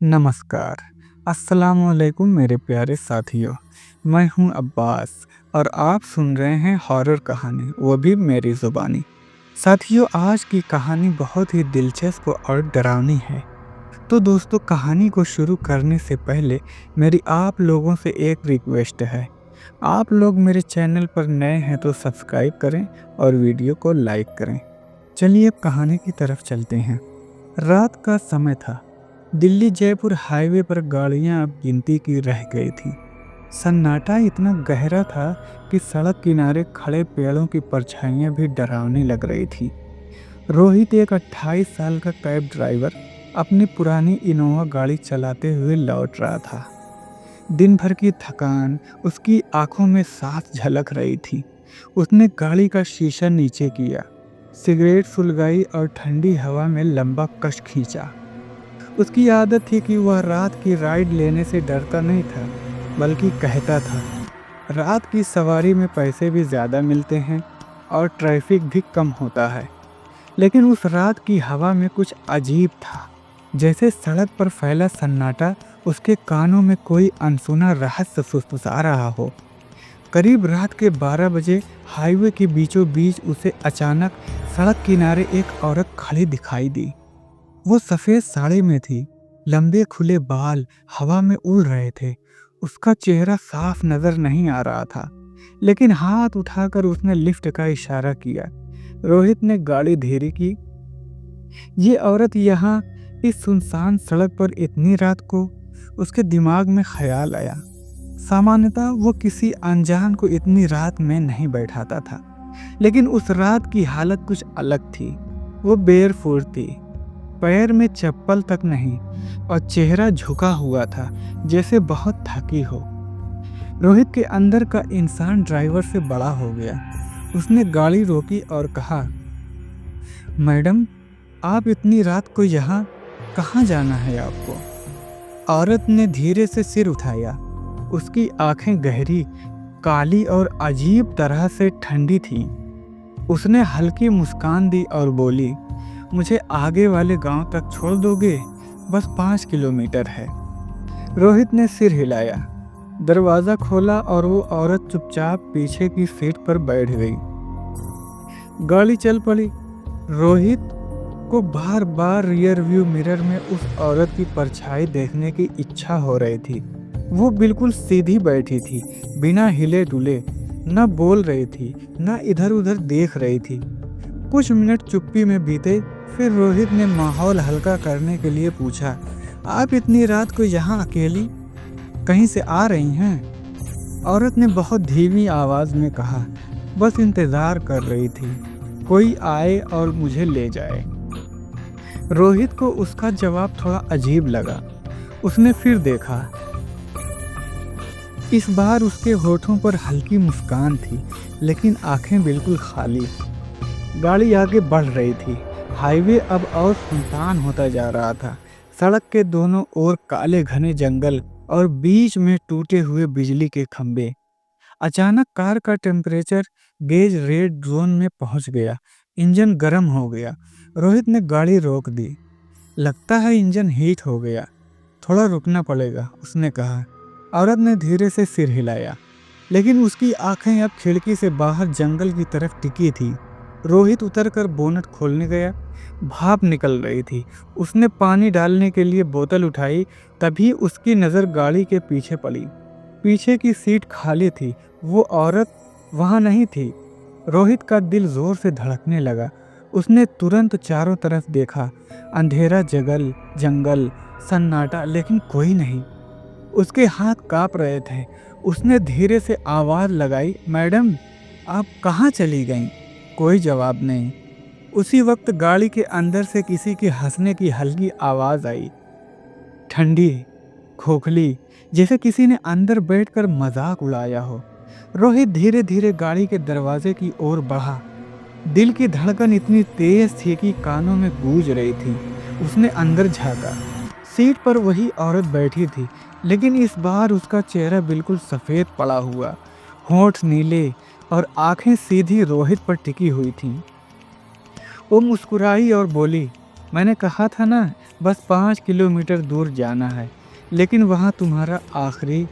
नमस्कार, अस्सलामुअलैकुम मेरे प्यारे साथियों। मैं हूं अब्बास और आप सुन रहे हैं हॉरर कहानी, वो भी मेरी ज़ुबानी। साथियों, आज की कहानी बहुत ही दिलचस्प और डरावनी है। तो दोस्तों, कहानी को शुरू करने से पहले मेरी आप लोगों से एक रिक्वेस्ट है। आप लोग मेरे चैनल पर नए हैं तो सब्सक्राइब करें और वीडियो को लाइक करें। चलिए अब कहानी की तरफ चलते हैं। रात का समय था। दिल्ली जयपुर हाईवे पर गाड़ियां अब गिनती की रह गई थी। सन्नाटा इतना गहरा था कि सड़क किनारे खड़े पेड़ों की परछाइयां भी डरावनी लग रही थी। रोहित, एक 28 साल का कैब ड्राइवर, अपनी पुरानी इनोवा गाड़ी चलाते हुए लौट रहा था। दिन भर की थकान उसकी आंखों में साफ झलक रही थी। उसने गाड़ी का शीशा नीचे किया, सिगरेट सुलगाई और ठंडी हवा में लंबा कश खींचा। उसकी आदत थी कि वह रात की राइड लेने से डरता नहीं था, बल्कि कहता था, रात की सवारी में पैसे भी ज़्यादा मिलते हैं और ट्रैफिक भी कम होता है। लेकिन उस रात की हवा में कुछ अजीब था, जैसे सड़क पर फैला सन्नाटा उसके कानों में कोई अनसुना रहस्य फुसफुसा रहा हो। करीब रात के 12 बजे हाईवे के बीचों बीच उसे अचानक सड़क किनारे एक औरत खड़ी दिखाई दी। वो सफ़ेद साड़ी में थी, लंबे खुले बाल हवा में उड़ रहे थे। उसका चेहरा साफ नजर नहीं आ रहा था, लेकिन हाथ उठाकर उसने लिफ्ट का इशारा किया। रोहित ने गाड़ी धीरे की। ये औरत यहाँ इस सुनसान सड़क पर इतनी रात को? उसके दिमाग में ख्याल आया। सामान्यतः वो किसी अनजान को इतनी रात में नहीं बैठाता था, लेकिन उस रात की हालत कुछ अलग थी। वो बेयरफुट थी, पैर में चप्पल तक नहीं, और चेहरा झुका हुआ था, जैसे बहुत थकी हो। रोहित के अंदर का इंसान ड्राइवर से बड़ा हो गया। उसने गाड़ी रोकी और कहा, मैडम, आप इतनी रात को यहाँ कहाँ जाना है आपको? औरत ने धीरे से सिर उठाया। उसकी आंखें गहरी, काली और अजीब तरह से ठंडी थीं। उसने हल्की मुस्कान दी और बोली, मुझे आगे वाले गांव तक छोड़ दोगे? बस 5 किलोमीटर है। रोहित ने सिर हिलाया। दरवाज़ा खोला और वो औरत चुपचाप पीछे की सीट पर बैठ गई। गाड़ी चल पड़ी। रोहित को बार बार रियर व्यू मिरर में उस औरत की परछाई देखने की इच्छा हो रही थी। वो बिल्कुल सीधी बैठी थी, बिना हिले डुले, न बोल रही थी, न इधर उधर देख रही थी। कुछ मिनट चुप्पी में बीते, फिर रोहित ने माहौल हल्का करने के लिए पूछा, आप इतनी रात को यहाँ अकेली कहीं से आ रही हैं? औरत ने बहुत धीमी आवाज़ में कहा, बस इंतज़ार कर रही थी, कोई आए और मुझे ले जाए। रोहित को उसका जवाब थोड़ा अजीब लगा। उसने फिर देखा। इस बार उसके होठों पर हल्की मुस्कान थी, लेकिन आंखें बिल्कुल खाली। गाड़ी आगे बढ़ रही थी। हाईवे अब और सुनसान होता जा रहा था। सड़क के दोनों ओर काले घने जंगल और बीच में टूटे हुए बिजली के खंभे। अचानक कार का टेम्परेचर गेज रेड जोन में पहुंच गया। इंजन गर्म हो गया। रोहित ने गाड़ी रोक दी। लगता है इंजन हीट हो गया, थोड़ा रुकना पड़ेगा, उसने कहा। औरत ने धीरे से सिर हिलाया, लेकिन उसकी आंखें अब खिड़की से बाहर जंगल की तरफ टिकी थी। रोहित उतरकर बोनट खोलने गया। भाप निकल रही थी। उसने पानी डालने के लिए बोतल उठाई, तभी उसकी नज़र गाड़ी के पीछे पड़ी। पीछे की सीट खाली थी। वो औरत वहाँ नहीं थी। रोहित का दिल जोर से धड़कने लगा। उसने तुरंत चारों तरफ देखा। अंधेरा जंगल, सन्नाटा, लेकिन कोई नहीं। उसके हाथ कांप रहे थे। उसने धीरे से आवाज़ लगाई, मैडम, आप कहाँ चली गईं? कोई जवाब नहीं। उसी वक्त गाड़ी के अंदर से किसी के हंसने की हल्की आवाज़ आई, ठंडी, खोखली, जैसे किसी ने अंदर बैठकर मजाक उड़ाया हो। रोहित धीरे धीरे गाड़ी के दरवाजे की ओर बढ़ा। दिल की धड़कन इतनी तेज थी कि कानों में गूंज रही थी। उसने अंदर झांका। सीट पर वही औरत बैठी थी, लेकिन इस बार उसका चेहरा बिल्कुल सफ़ेद पड़ा हुआ, होंठ नीले और आंखें सीधी रोहित पर टिकी हुई थीं। वो मुस्कुराई और बोली, मैंने कहा था ना, बस 5 किलोमीटर दूर जाना है, लेकिन वहाँ तुम्हारा आखिरी।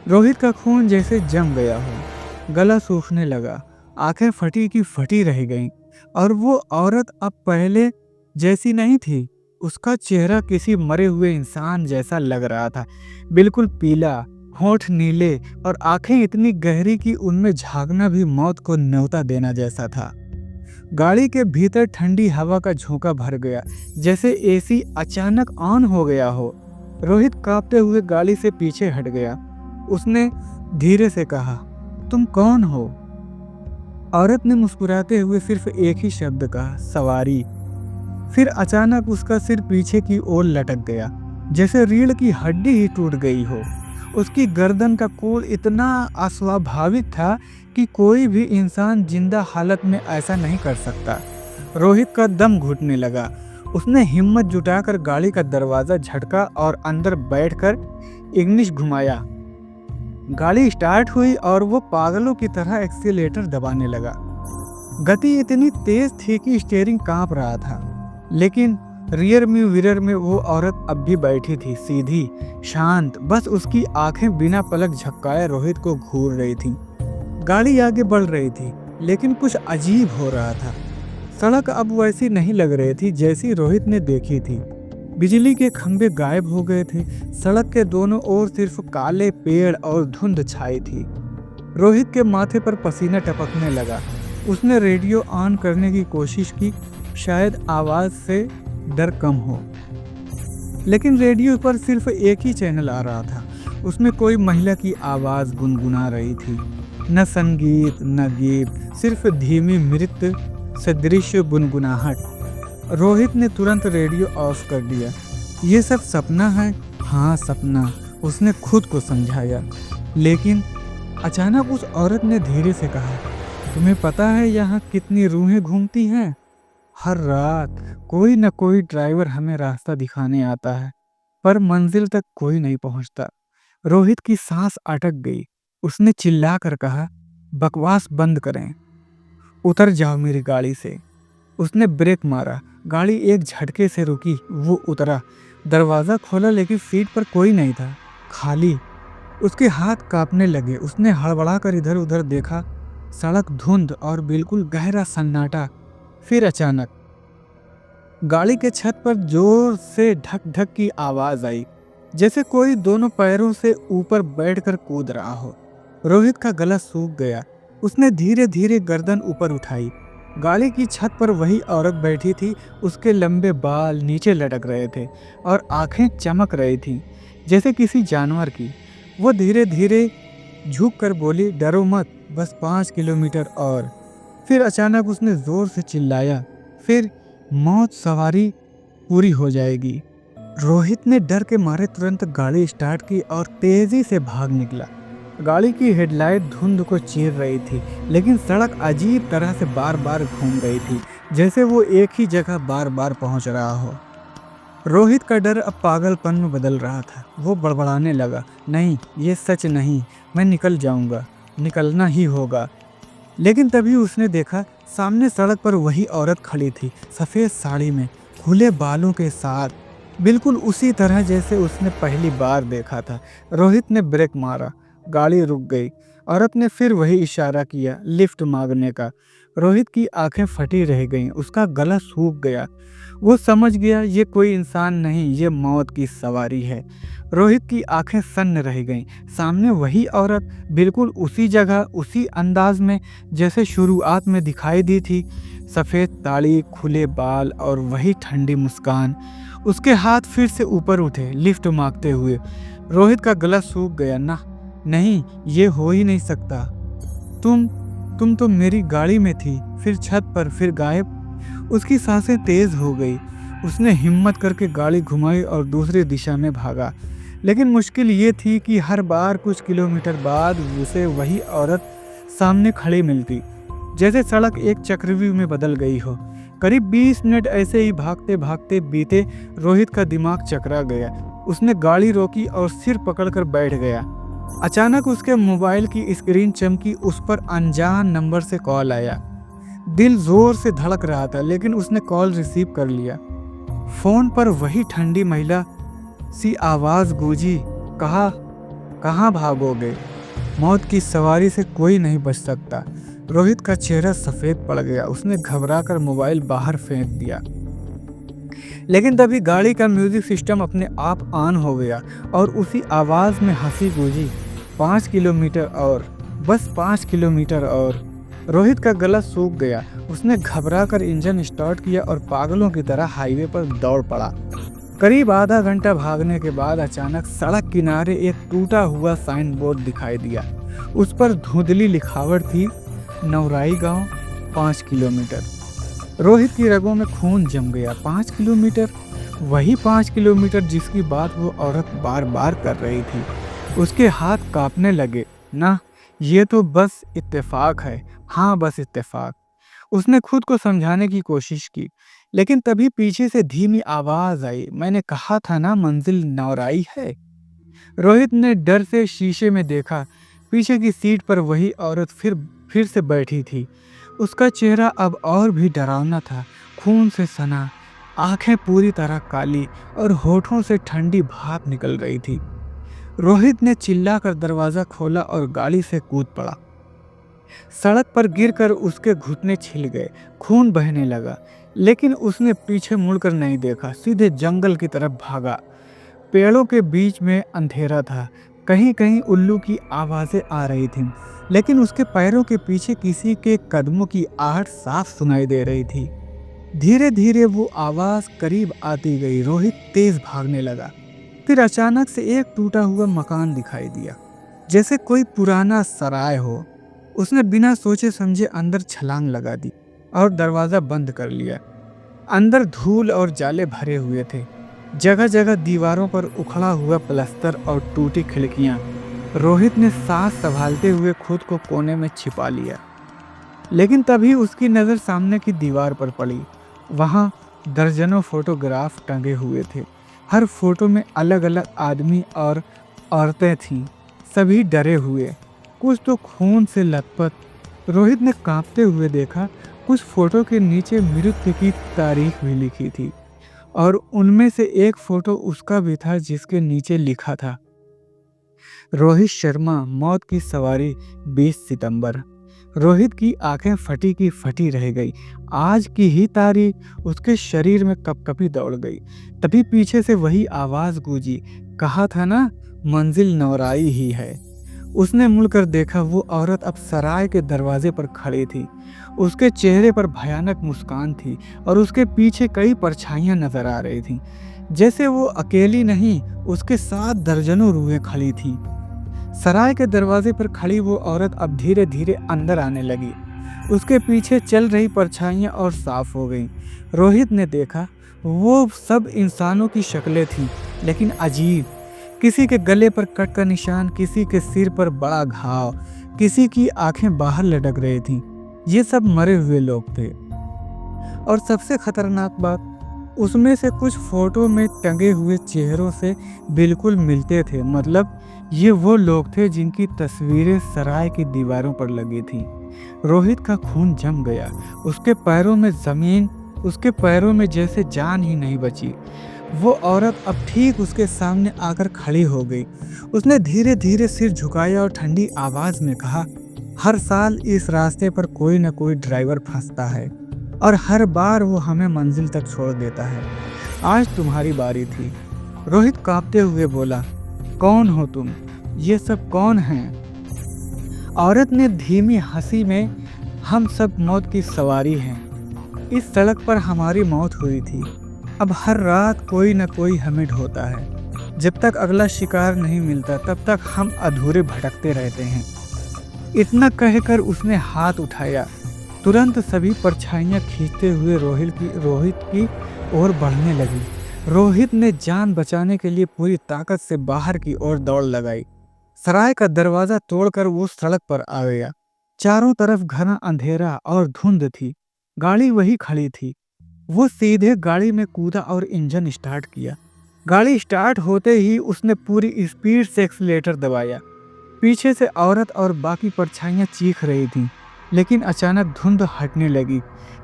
रोहित का खून जैसे जम गया हो, गला सूखने लगा, आंखें फटी की फटी रह गईं, और वो औरत अब पहले जैसी नहीं थी। उसका चेहरा किसी मरे हुए इंसान जैसा लग रहा था, बिल्कुल पीला, होठ नीले और आंखें इतनी गहरी कि उनमें झांकना भी मौत को न्योता देना जैसा था। गाड़ी के भीतर ठंडी हवा का झोंका भर गया, जैसे एसी अचानक ऑन हो गया हो। रोहित कांपते हुए गाड़ी से पीछे हट गया। उसने धीरे से कहा, तुम कौन हो? औरत ने मुस्कुराते हुए सिर्फ एक ही शब्द कहा, सवारी। फिर अचानक उसका सिर पीछे की ओर लटक गया, जैसे रीढ़ की हड्डी ही टूट गई हो। उसकी गर्दन का कोण इतना अस्वाभाविक था कि कोई भी इंसान जिंदा हालत में ऐसा नहीं कर सकता। रोहित का दम घुटने लगा। उसने हिम्मत जुटाकर गाड़ी का दरवाजा झटका और अंदर बैठकर इंग्लिश घुमाया। गाड़ी स्टार्ट हुई और वो पागलों की तरह एक्सीलेटर दबाने लगा। गति इतनी तेज थी कि स्टीयरिंग कांप रहा था, लेकिन रियर मिरर में वो औरत अब भी बैठी थी, सीधी, शांत। बस उसकी आंखें बिना पलक झपकाए रोहित को घूर रही थी। गाड़ी आगे बढ़ रही थी, लेकिन कुछ अजीब हो रहा था। सड़क अब वैसी नहीं लग रही थी जैसी रोहित ने देखी थी। बिजली के खंभे गायब हो गए थे। सड़क के दोनों ओर सिर्फ काले पेड़ और धुंध छाई थी। रोहित के माथे पर पसीना टपकने लगा। उसने रेडियो ऑन करने की कोशिश की, शायद आवाज से डर कम हो, लेकिन रेडियो पर सिर्फ एक ही चैनल आ रहा था। उसमें कोई महिला की आवाज गुनगुना रही थी, न संगीत न गीत, सिर्फ धीमी मृत सदृश गुनगुनाहट। रोहित ने तुरंत रेडियो ऑफ कर दिया। ये सब सपना है? हाँ, सपना, उसने खुद को समझाया। लेकिन अचानक उस औरत ने धीरे से कहा, तुम्हें पता है यहाँ कितनी रूहें घूमती हैं? हर रात कोई न कोई ड्राइवर हमें रास्ता दिखाने आता है, पर मंजिल तक कोई नहीं पहुंचता। रोहित की सांस अटक गई। उसने चिल्लाकर कहा, बकवास बंद करें, उतर जाओ मेरी गाड़ी से। उसने ब्रेक मारा, गाड़ी एक झटके से रुकी। वो उतरा, दरवाज़ा खोला, लेकिन सीट पर कोई नहीं था, खाली। उसके हाथ कांपने लगे। उसने हड़बड़ाकर इधर उधर देखा, सड़क धुंध और बिल्कुल गहरा सन्नाटा। फिर अचानक गाड़ी के छत पर जोर से ढक ढक की आवाज आई, जैसे कोई दोनों पैरों से ऊपर बैठकर कूद रहा हो। रोहित का गला सूख गया। उसने धीरे धीरे गर्दन ऊपर उठाई। गाड़ी की छत पर वही औरत बैठी थी। उसके लंबे बाल नीचे लटक रहे थे और आंखें चमक रही थीं, जैसे किसी जानवर की। वो धीरे धीरे झुक कर बोली, डरो मत, बस 5 किलोमीटर और। फिर अचानक उसने जोर से चिल्लाया, फिर मौत सवारी पूरी हो जाएगी। रोहित ने डर के मारे तुरंत गाड़ी स्टार्ट की और तेजी से भाग निकला। गाड़ी की हेडलाइट धुंध को चीर रही थी, लेकिन सड़क अजीब तरह से बार बार घूम रही थी, जैसे वो एक ही जगह बार बार पहुंच रहा हो। रोहित का डर अब पागलपन में बदल रहा था। वो बड़बड़ाने लगा, नहीं, ये सच नहीं, मैं निकल जाऊंगा, निकलना ही होगा। लेकिन तभी उसने देखा, सामने सड़क पर वही औरत खड़ी थी, सफ़ेद साड़ी में, खुले बालों के साथ, बिल्कुल उसी तरह जैसे उसने पहली बार देखा था। रोहित ने ब्रेक मारा, गाड़ी रुक गई। औरत ने फिर वही इशारा किया, लिफ्ट मांगने का। रोहित की आंखें फटी रह गईं, उसका गला सूख गया। वो समझ गया, ये कोई इंसान नहीं, ये मौत की सवारी है। रोहित की आंखें सन्न रह गईं। सामने वही औरत, बिल्कुल उसी जगह, उसी अंदाज में जैसे शुरुआत में दिखाई दी थी। सफ़ेद साड़ी, खुले बाल और वही ठंडी मुस्कान। उसके हाथ फिर से ऊपर उठे, लिफ्ट मांगते हुए। रोहित का गला सूख गया। नहीं, ये हो ही नहीं सकता। तुम तो मेरी गाड़ी में थी, फिर छत पर, फिर गायब। उसकी सांसें तेज हो गई। उसने हिम्मत करके गाड़ी घुमाई और दूसरी दिशा में भागा। लेकिन मुश्किल ये थी कि हर बार कुछ किलोमीटर बाद उसे वही औरत सामने खड़ी मिलती, जैसे सड़क एक चक्रव्यूह में बदल गई हो। करीब 20 मिनट ऐसे ही भागते भागते बीते। रोहित का दिमाग चकरा गया। उसने गाड़ी रोकी और सिर पकड़कर बैठ गया। अचानक उसके मोबाइल की स्क्रीन चमकी। उस पर अनजान नंबर से कॉल आया। दिल जोर से धड़क रहा था, लेकिन उसने कॉल रिसीव कर लिया। फोन पर वही ठंडी महिला सी आवाज गूंजी, कहा, कहाँ भागोगे? मौत की सवारी से कोई नहीं बच सकता। रोहित का चेहरा सफेद पड़ गया। उसने घबराकर मोबाइल बाहर फेंक दिया। लेकिन तभी गाड़ी का म्यूजिक सिस्टम अपने आप ऑन हो गया और उसी आवाज में हंसी गूंजी, 5 किलोमीटर और, बस 5 किलोमीटर और। रोहित का गला सूख गया। उसने घबराकर इंजन स्टार्ट किया और पागलों की तरह हाईवे पर दौड़ पड़ा। करीब आधा घंटा भागने के बाद अचानक सड़क किनारे एक टूटा हुआ साइन बोर्ड दिखाई दिया। उस पर धुंधली लिखावट थी, नौराई गांव, 5 किलोमीटर। रोहित की रगों में खून जम गया। 5 किलोमीटर, वही 5 किलोमीटर जिसकी बात वो औरत बार बार कर रही थी। उसके हाथ कांपने लगे। ना, ये तो बस इत्तेफाक है। हाँ, बस इत्तेफाक। उसने खुद को समझाने की कोशिश की, लेकिन तभी पीछे से धीमी आवाज आई, मैंने कहा था ना मंजिल नौराई है। रोहित ने डर से शीशे में देखा। पीछे की सीट पर वही औरत फिर से बैठी थी। उसका चेहरा अब और भी डरावना था, खून से सना, आंखें पूरी तरह काली और होठों से ठंडी भाप निकल रही थी। रोहित ने चिल्लाकर दरवाजा खोला और गाड़ी से कूद पड़ा। सड़क पर गिरकर उसके घुटने छिल गए, खून बहने लगा, लेकिन उसने पीछे मुड़कर नहीं देखा, सीधे जंगल की तरफ भागा। पेड़ों के बीच में अंधेरा था, कहीं कहीं उल्लू की आवाजें आ रही थीं, लेकिन उसके पैरों के पीछे किसी के कदमों की आहट साफ सुनाई दे रही थी। धीरे धीरे वो आवाज करीब आती गई। रोहित तेज भागने लगा। फिर अचानक से एक टूटा हुआ मकान दिखाई दिया, जैसे कोई पुराना सराय हो। उसने बिना सोचे समझे अंदर छलांग लगा दी और दरवाजा बंद कर लिया। अंदर धूल और जाले भरे हुए थे, जगह जगह दीवारों पर उखड़ा हुआ प्लास्टर और टूटी खिड़कियां। रोहित ने सांस संभालते हुए खुद को कोने में छिपा लिया, लेकिन तभी उसकी नज़र सामने की दीवार पर पड़ी। वहां दर्जनों फोटोग्राफ टंगे हुए थे। हर फोटो में अलग अलग आदमी और औरतें थीं, सभी डरे हुए, कुछ तो खून से लथपथ। रोहित ने कांपते हुए देखा, कुछ फोटो के नीचे मृत्यु की तारीख भी लिखी थी, और उनमें से एक फोटो उसका भी था जिसके नीचे लिखा था, रोहित शर्मा, मौत की सवारी, 20 सितंबर। रोहित की आंखें फटी की फटी रह गई। आज की ही तारीख उसके शरीर में कपकपी दौड़ गई। तभी पीछे से वही आवाज गूंजी, कहा था ना मंजिल नौराई ही है। उसने मुड़कर देखा, वो औरत अब सराय के दरवाजे पर खड़ी थी। उसके चेहरे पर भयानक मुस्कान थी और उसके पीछे कई परछाइयां नजर आ रही थीं, जैसे वो अकेली नहीं, उसके साथ दर्जनों रूहें खड़ी थीं। सराय के दरवाजे पर खड़ी वो औरत अब धीरे धीरे अंदर आने लगी। उसके पीछे चल रही परछाइयां और साफ हो गईं। रोहित ने देखा, वो सब इंसानों की शक्लें थीं, लेकिन अजीब। किसी के गले पर कट का निशान, किसी के सिर पर बड़ा घाव, किसी की आंखें बाहर लटक रही थीं। ये सब मरे हुए लोग थे। और सबसे खतरनाक बात, उसमें से कुछ फोटो में टंगे हुए चेहरों से बिल्कुल मिलते थे। मतलब ये वो लोग थे जिनकी तस्वीरें सराय की दीवारों पर लगी थीं। रोहित का खून जम गया। उसके पैरों में जैसे जान ही नहीं बची। वो औरत अब ठीक उसके सामने आकर खड़ी हो गई। उसने धीरे धीरे सिर झुकाया और ठंडी आवाज में कहा, हर साल इस रास्ते पर कोई न कोई ड्राइवर फंसता है और हर बार वो हमें मंजिल तक छोड़ देता है। आज तुम्हारी बारी थी। रोहित कांपते हुए बोला, कौन हो तुम? ये सब कौन हैं? औरत ने धीमी हंसी में, हम सब मौत की सवारी हैं। इस सड़क पर हमारी मौत हुई थी। अब हर रात कोई न कोई हमें ढोता है। जब तक अगला शिकार नहीं मिलता तब तक हम अधूरे भटकते रहते हैं। इतना कहकर उसने हाथ उठाया। तुरंत सभी परछाइयां खींचते हुए रोहित की ओर बढ़ने लगी। रोहित ने जान बचाने के लिए पूरी ताकत से बाहर की ओर दौड़ लगाई। सराय का दरवाजा तोड़कर वो सड़क पर आ गया। चारों तरफ घना अंधेरा और धुंध थी। गाड़ी वही खड़ी थी। वो सीधे गाड़ी में कूदा और इंजन स्टार्ट किया। गाड़ी स्टार्ट होते ही उसने पूरी स्पीड से एक्सीलेटर दबाया। पीछे से औरत और बाकी परछाइयां चीख रही थीं, लेकिन अचानक धुंध हटने लगी,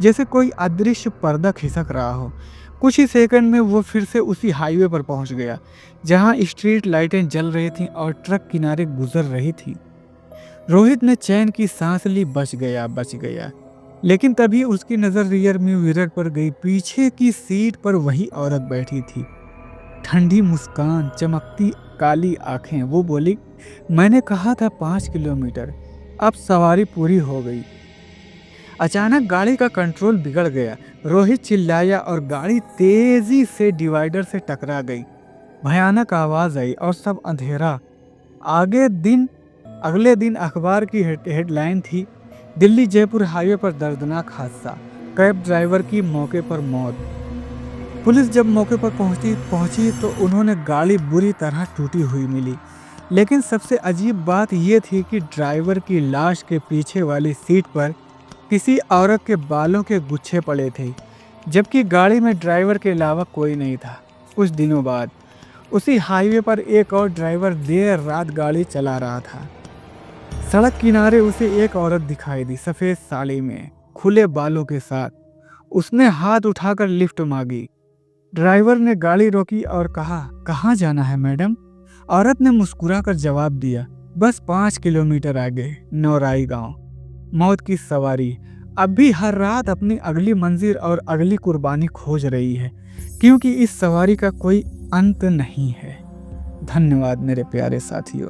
जैसे कोई अदृश्य पर्दा खिसक रहा हो। कुछ ही सेकंड में वो फिर से उसी हाईवे पर पहुंच गया जहां स्ट्रीट लाइटें जल रही थीं और ट्रक किनारे गुजर रही थी। रोहित ने चैन की सांस ली, बच गया बच गया। लेकिन तभी उसकी नजर रियर व्यू मिरर पर गई। पीछे की सीट पर वही औरत बैठी थी, ठंडी मुस्कान, चमकती काली आंखें। वो बोली, मैंने कहा था 5 किलोमीटर, अब सवारी पूरी हो गई। अचानक गाड़ी का कंट्रोल बिगड़ गया। रोहित चिल्लाया और गाड़ी तेजी से डिवाइडर से टकरा गई। भयानक आवाज आई और सब अंधेरा। अगले दिन अखबार की हेडलाइन थी, दिल्ली जयपुर हाईवे पर दर्दनाक हादसा, कैब ड्राइवर की मौके पर मौत। पुलिस जब मौके पर पहुंची तो उन्होंने गाड़ी बुरी तरह टूटी हुई मिली। लेकिन सबसे अजीब बात यह थी कि ड्राइवर की लाश के पीछे वाली सीट पर किसी औरत के बालों के गुच्छे पड़े थे, जबकि गाड़ी में ड्राइवर के अलावा कोई नहीं था। कुछ दिनों बाद उसी हाईवे पर एक और ड्राइवर देर रात गाड़ी चला रहा था। सड़क किनारे उसे एक औरत दिखाई दी, सफेद साड़ी में, खुले बालों के साथ। उसने हाथ उठाकर लिफ्ट मांगी। ड्राइवर ने गाड़ी रोकी और कहा, कहाँ जाना है मैडम? औरत ने मुस्कुराकर जवाब दिया, बस 5 किलोमीटर आगे, नौराई गांव। मौत की सवारी अब भी हर रात अपनी अगली मंजिल और अगली कुर्बानी खोज रही है, क्योंकि इस सवारी का कोई अंत नहीं है। धन्यवाद मेरे प्यारे साथियों।